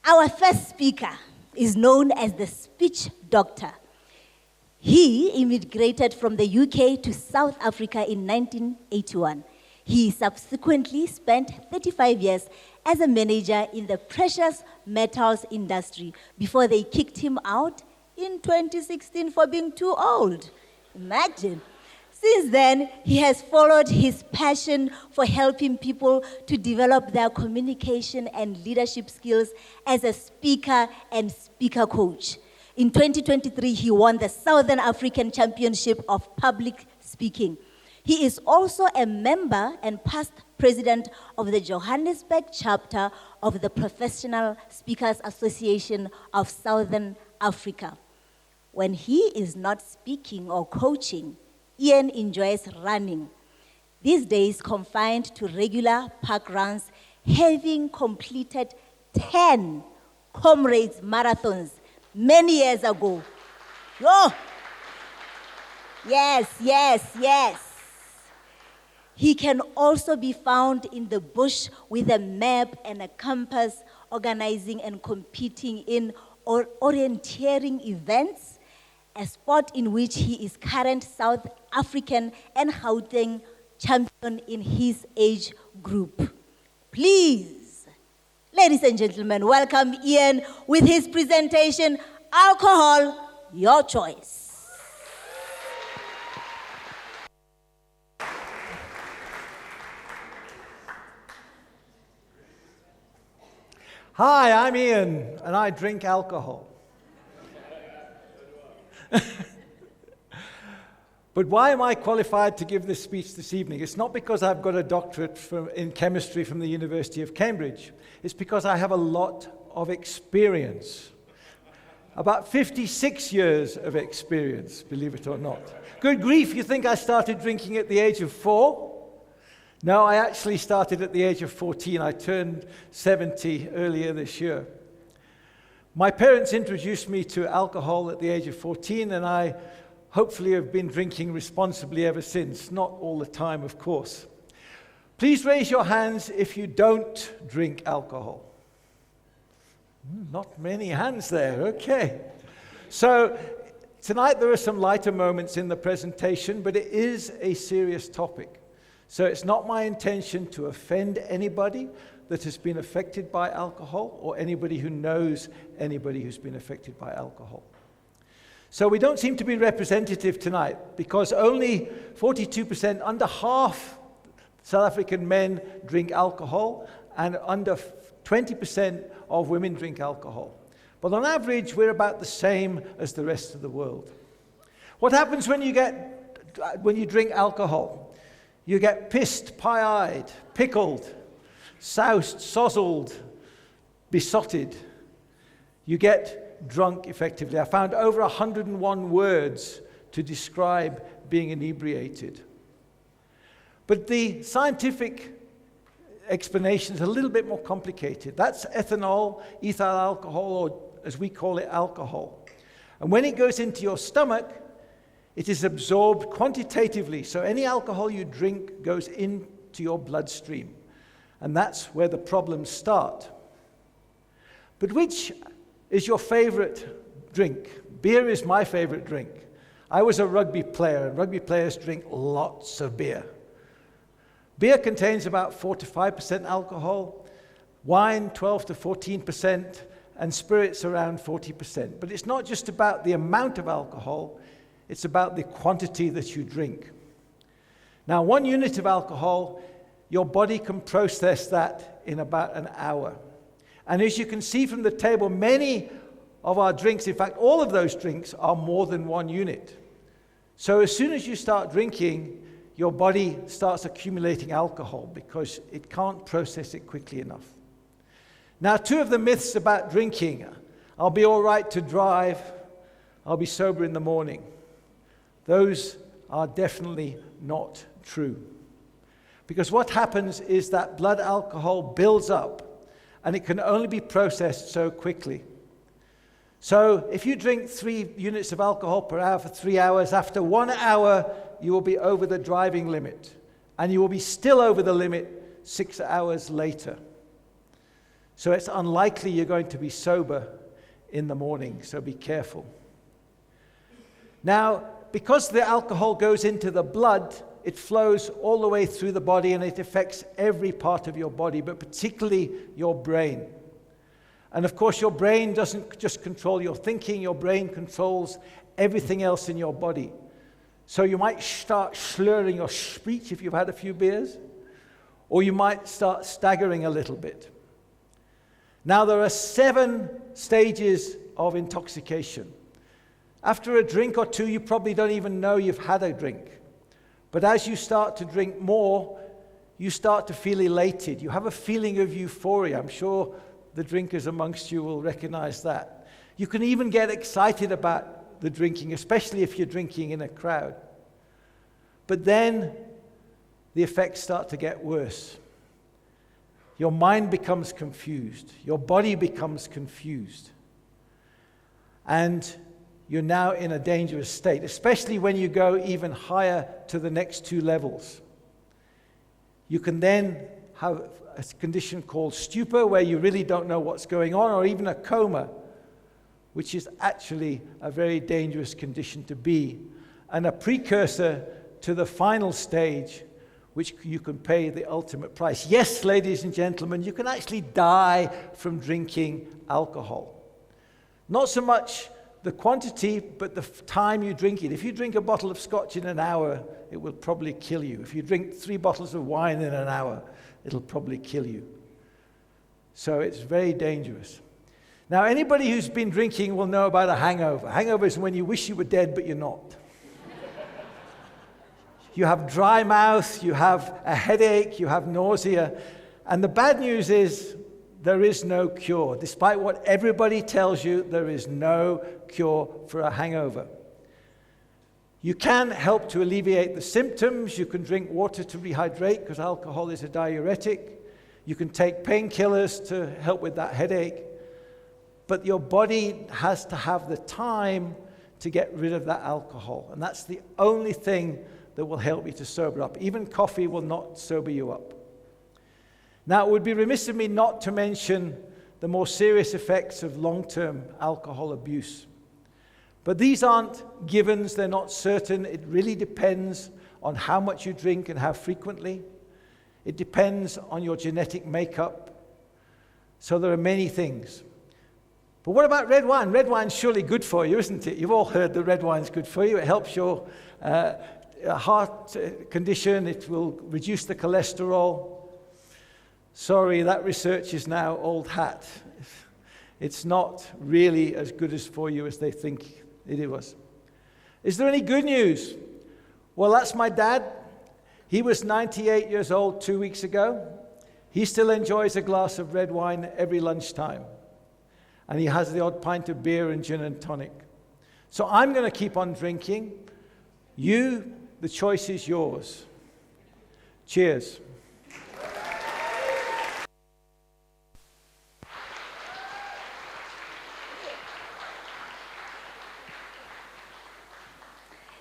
Our first speaker is known as the speech doctor. He immigrated from the UK to South Africa in 1981. He subsequently spent 35 years as a manager in the precious metals industry before they kicked him out in 2016 for being too old. Imagine. Since then, he has followed his passion for helping people to develop their communication and leadership skills as a speaker and speaker coach. In 2023, he won the Southern African Championship of Public Speaking. He is also a member and past president of the Johannesburg chapter of the Professional Speakers Association of Southern Africa. When he is not speaking or coaching, Ian enjoys running, these days confined to regular park runs, having completed 10 Comrades marathons many years ago. Oh, yes. He can also be found in the bush with a map and a compass, organizing and competing in orienteering events, a sport in which he is current South African and Gauteng champion in his age group. Please, ladies and gentlemen, welcome Ian with his presentation, Alcohol, Your Choice. Hi, I'm Ian, and I drink alcohol. But why am I qualified to give this speech this evening? It's not because I've got a doctorate in chemistry from the University of Cambridge. It's because I have a lot of experience. About 56 years of experience, believe it or not. Good grief, you think I started drinking at the age of 4? No, I actually started at the age of 14. I turned 70 earlier this year. My parents introduced me to alcohol at the age of 14, and I hopefully have been drinking responsibly ever since. Not all the time, of course. Please raise your hands if you don't drink alcohol. Not many hands there, okay. So tonight there are some lighter moments in the presentation, but it is a serious topic. So it's not my intention to offend anybody that has been affected by alcohol or anybody who knows anybody who's been affected by alcohol. So we don't seem to be representative tonight because only 42%, under half South African men drink alcohol and under 20% of women drink alcohol. But on average, we're about the same as the rest of the world. What happens when you drink alcohol? You get pissed, pie-eyed, pickled, soused, sozzled, besotted. You get drunk effectively. I found over 101 words to describe being inebriated. But the scientific explanation is a little bit more complicated. That's ethanol, ethyl alcohol, or as we call it, alcohol. And when it goes into your stomach, it is absorbed quantitatively. So any alcohol you drink goes into your bloodstream. And that's where the problems start. But which is your favorite drink? Beer is my favorite drink. I was a rugby player, and rugby players drink lots of beer. Beer contains about 4 to 5% alcohol, wine 12 to 14%, and spirits around 40%. But it's not just about the amount of alcohol, it's about the quantity that you drink. Now, 1 unit of alcohol, your body can process that in about an hour. And as you can see from the table, many of our drinks, in fact, all of those drinks are more than 1 unit. So as soon as you start drinking, your body starts accumulating alcohol because it can't process it quickly enough. Now, 2 of the myths about drinking. I'll be all right to drive. I'll be sober in the morning. Those are definitely not true. Because what happens is that blood alcohol builds up, and it can only be processed so quickly. So if you drink 3 units of alcohol per hour for 3 hours, after 1 hour, you will be over the driving limit. And you will be still over the limit 6 hours later. So it's unlikely you're going to be sober in the morning, so be careful. Now, because the alcohol goes into the blood, it flows all the way through the body and it affects every part of your body, but particularly your brain. And of course, your brain doesn't just control your thinking, your brain controls everything else in your body. So you might start slurring your speech if you've had a few beers, or you might start staggering a little bit. Now, there are 7 stages of intoxication. After a drink or two, you probably don't even know you've had a drink. But as you start to drink more, you start to feel elated. You have a feeling of euphoria. I'm sure the drinkers amongst you will recognize that. You can even get excited about the drinking, especially if you're drinking in a crowd. But then the effects start to get worse. Your mind becomes confused. Your body becomes confused. And you're now in a dangerous state, especially when you go even higher to the next 2 levels. You can then have a condition called stupor, where you really don't know what's going on, or even a coma, which is actually a very dangerous condition to be, and a precursor to the final stage, which you can pay the ultimate price. Yes, ladies and gentlemen, you can actually die from drinking alcohol. Not so much the quantity, but the time you drink it. If you drink a bottle of scotch in an hour, it will probably kill you. If you drink 3 bottles of wine in an hour, it'll probably kill you. So it's very dangerous. Now, anybody who's been drinking will know about a hangover. Hangover is when you wish you were dead, but you're not. You have dry mouth, you have a headache, you have nausea. And the bad news is there is no cure. Despite what everybody tells you, there is no cure for a hangover. You can help to alleviate the symptoms. You can drink water to rehydrate, because alcohol is a diuretic. You can take painkillers to help with that headache. But your body has to have the time to get rid of that alcohol. And that's the only thing that will help you to sober up. Even coffee will not sober you up. Now, it would be remiss of me not to mention the more serious effects of long-term alcohol abuse. But these aren't givens, they're not certain. It really depends on how much you drink and how frequently. It depends on your genetic makeup. So there are many things. But what about red wine? Red wine's surely good for you, isn't it? You've all heard that red wine's good for you. It helps your heart condition. It will reduce the cholesterol. Sorry, that research is now old hat. It's not really as good as for you as they think it was. Is there any good news? Well, that's my dad. He was 98 years old 2 weeks ago. He still enjoys a glass of red wine every lunchtime. And he has the odd pint of beer and gin and tonic. So I'm going to keep on drinking. You, the choice is yours. Cheers.